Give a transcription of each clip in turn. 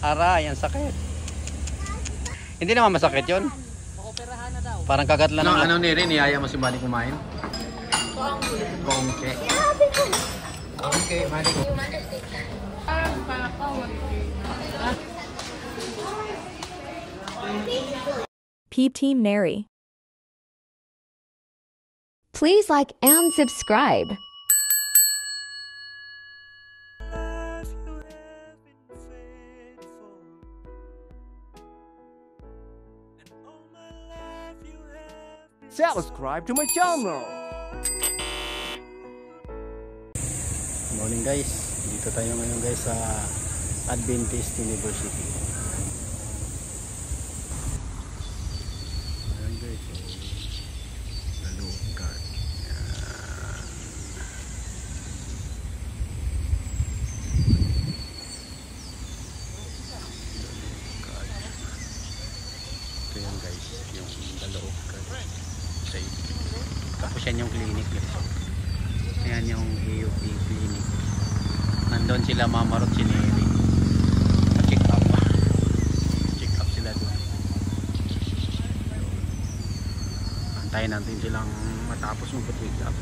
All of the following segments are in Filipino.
Aray, ang sakit. Hindi naman masakit yun. Makoperahan na daw. Parang kagat lang. Ano ni rin, niyaya mo si Manny kumain? Kongke. Kongke, Manny. Peep Team Neri. Please like and subscribe. Subscribe to my channel. Morning guys. Dito tayo ngayon guys sa Adventist University. Ayan guys. Nalukad. Ito yan guys. Yung nalukad. Tapos yan yung clinic guys. Ayan yung AUP clinic. Nandun sila mamarot si Neri. Check up. Check up sila doon. Antayin natin silang matapos mag-check up.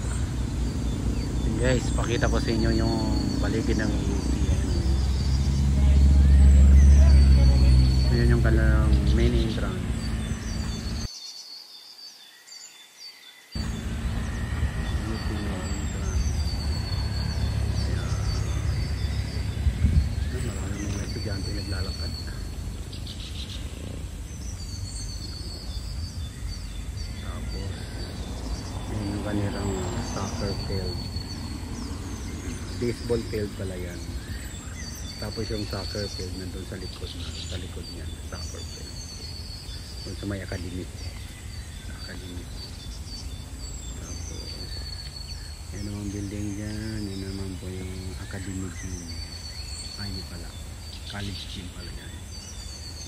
And guys, pakita ko sa inyo yung paligid ng AUP. Ayan yung kanilang main entrance. Naglalakad tapos yun yung kanilang soccer field, baseball field pala yan. Tapos yung soccer field nandun sa likod niya, soccer field kung sa may academy. Tapos yan naman building dyan, yun naman po yung academy gym. Ay hindi pala, college gym pala yan.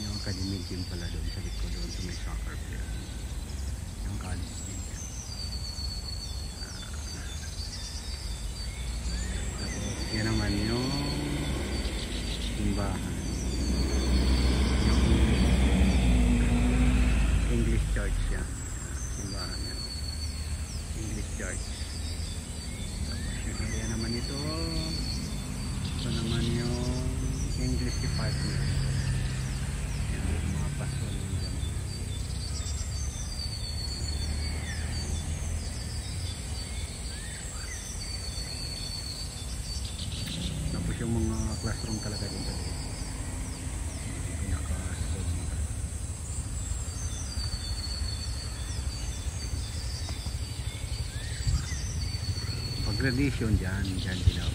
Yung academic gym pala doon sa likod, doon sa may soccer field. Yung college gym yan. Yan naman yung simbahan. Yung English church yan. Simbahan yan. English church. Tapos yung area naman ito. Ito naman yung English department. Yan, mga pasol dyan. Tapos yung mga classroom talaga din sa dito. Pinaka-school. Pag graduation dyan sila.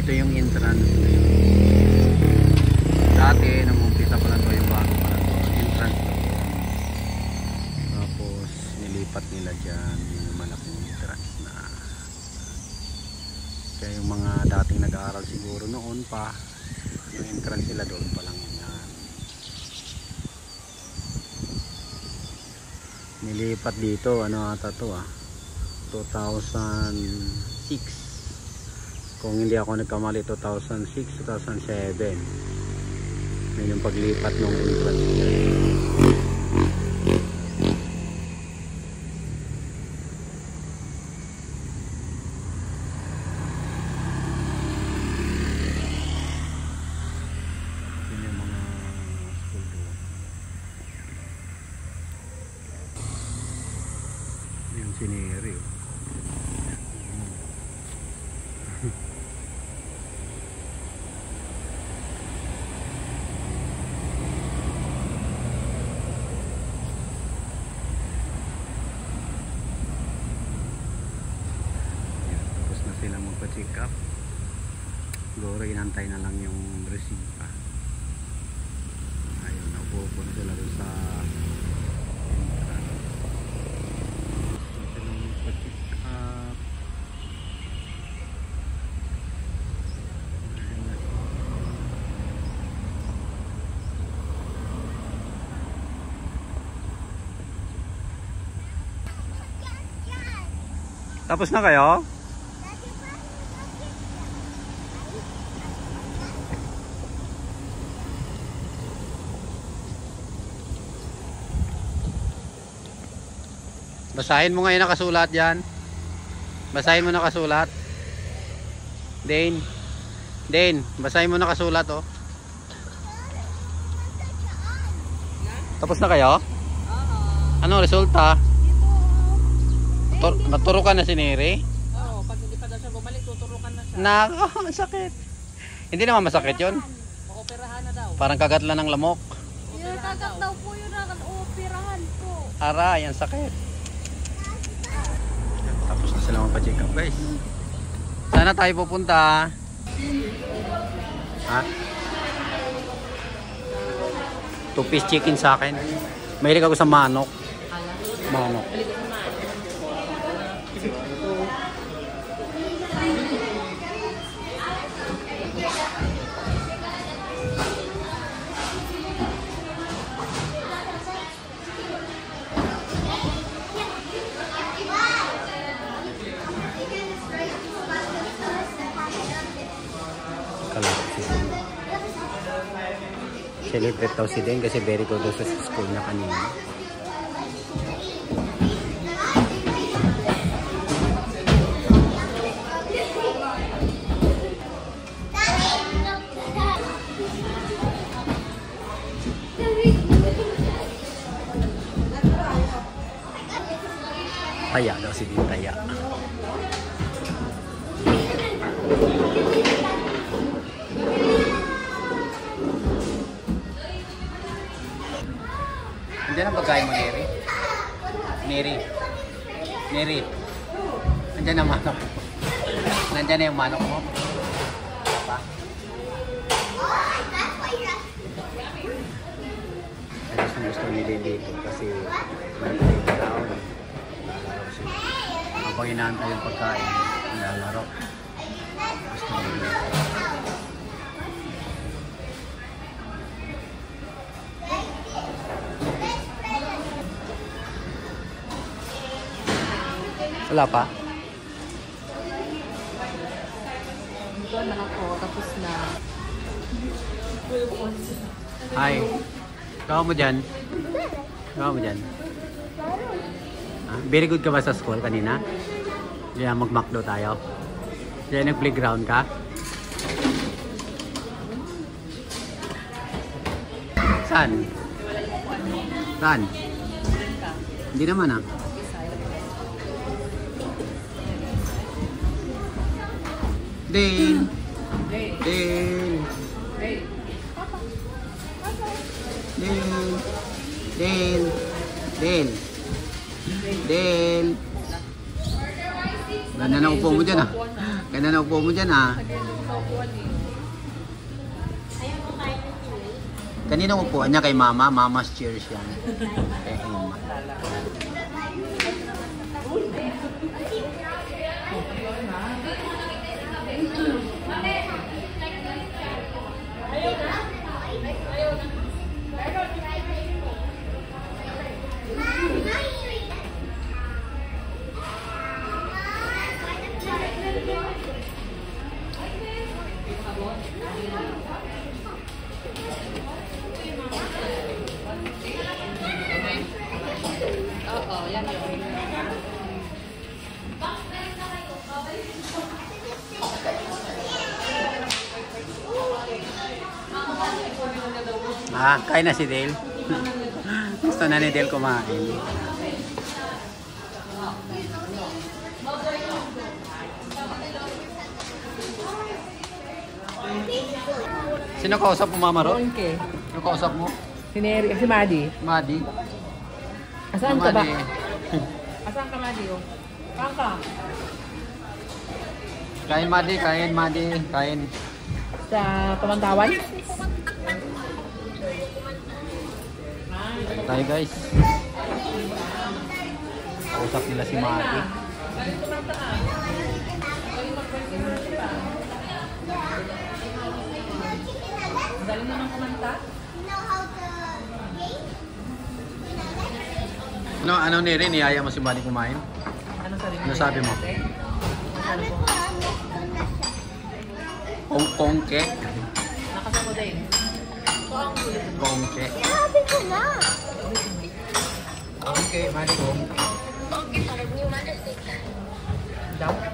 Ito yung entrance. Dati nang umpisa pa lang to, yung bago pa lang to, entrance to. Tapos nilipat nila dyan yung malaking entrance na. Kaya yung mga dating nag-aaral siguro noon pa, yung entrance nila doon pa lang yan. Nilipat dito, ano ata to 2006. Kung hindi ako nagkamali, 2006, 2007. Yun yung paglipat ng entrance. Yun yung mga school doon. Yung sineri. Sila magpa-check up. Siguro inantay na lang yung resipa. Ayun, naupo na sila doon sa entrance. Sila magpa-check up. Tapos na kayo? Basahin mo ngayon nakasulat yan. Basahin mo nakasulat. Dane. Dane, basahin mo nakasulat oh. Tapos na kayo? Ano resulta? Naturukan na si Neri? Oo, pag hindi pa daw siya bumalik, tuturukan na siya. Nako, sakit. Hindi naman masakit yun. Operahan na daw. Parang kagat lang ng lamok. Yung kagat daw po yun ang operahan po. Aray, ang sakit. Tapos na sila magpa-check up guys. Sana tayo pupunta. Ha? 2-piece chicken sa akin. Mahilig ako sa manok. Manok. Celebrate daw si Den kasi very good daw sa school na kanina. Taya daw si Den, taya. Nandiyan ang pagkain mo, Neri? Neri? Neri? Nandiyan ang manok. Nandiyan na yung manok mo. Pa? Gusto nila dito kasi malapit na tao. Lalaro siya. Habang inaantay yung pagkain, lalaro. Gusto nila dito. Wala pa? Ito na ako, tapos na. Hi. Gawa mo dyan? Gawa mo dyan? Ah, very good ka ba sa school kanina? Diyan mag-McDo tayo. Diyan nag-playground ka? Saan? Saan? Hindi naman ah. Dane! Dane! Dane! Dane! Dane! Dane! Ganda na upo mo dyan ah. Ganda na upo mo dyan ah. Kanina upuan niya kay mama. Mama's chair siya. Kay Emma. Oo, yan yun. Ah, kain na si Dale. Gusto na ni Dale kumain. Sino kausap mo, Mama Ro? Okay. Sino kausap mo? Si Neri, si Madi. Madi. Asan ka ba? Madi. Asan ka, Madi? Oh? Saan ka? Kain, Madi. Kain, Madi. Kain. Sa Pamantawan? Kain tayo, guys. Kausap nila si Madi. Galing mo ng kumanta? Ano Neri? Niyaya mo si Madi kumain? Ano Ano sabi mo? Sabi ko, ano ko na siya. Kongke? Nakasama din. So, ang gulit. Kongke. Sabi ko na. Kongke, Mari Kongke. Daw?